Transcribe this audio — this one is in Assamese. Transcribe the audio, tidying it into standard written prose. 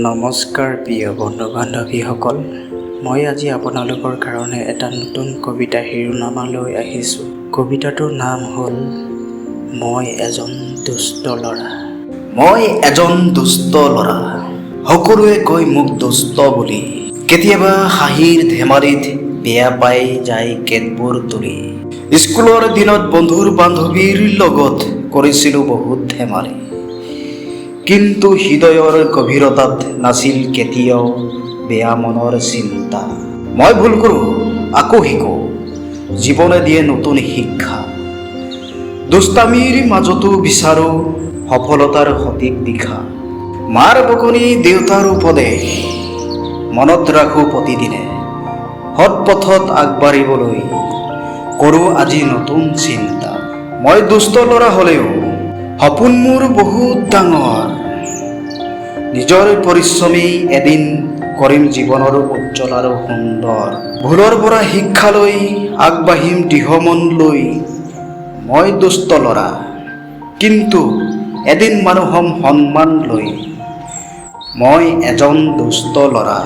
নমস্কাৰ প্ৰিয় বন্ধু বান্ধৱীসকল, মই আজি আপোনালোকৰ কাৰণে এটা নতুন কবিতা শিৰোনামা লৈ আহিছোঁ। কবিতাটোৰ নাম হ'ল মই এজন দুষ্ট ল'ৰা। মই এজন দুষ্ট ল'ৰা, সকলোৱে কয় মোক দুষ্ট বুলি। কেতিয়াবা হাঁহিৰ ধেমালিত বেয়া পাই যায় কেতবোৰ তুলি। স্কুলৰ দিনত বন্ধুৰ বান্ধৱীৰ লগত কৰিছিলোঁ বহুত ধেমালি, কিন্তু হৃদয়ৰ গভীৰতাত নাছিল কেতিয়াও বেয়া মনৰ চিন্তা। মই ভুল কৰোঁ আকৌ শিকোঁ, জীৱনে দিয়ে নতুন শিক্ষা। দুষ্টামিৰ মাজতো বিচাৰোঁ সফলতাৰ সঠিক দিশা। মাৰ বকনি দেউতাৰ উপদেশ মনত ৰাখোঁ প্ৰতিদিনে। সৎ পথত আগবাঢ়িবলৈ কৰোঁ আজি নতুন চিন্তা। মই দুষ্ট ল'ৰা হ'লেও সপোন মোৰ বহুত ডাঙৰ। নিজৰ পৰিশ্ৰমেই এদিন কৰিম জীৱনৰ উজ্জ্বল আৰু সুন্দৰ। ভুলৰ পৰা শিক্ষা লৈ আগবাঢ়িম দৃঢ় মন লৈ। মই দুষ্ট ল'ৰা, কিন্তু এদিন মানুহ হ'ম সন্মান লৈ। মই এজন দুষ্ট ল'ৰা।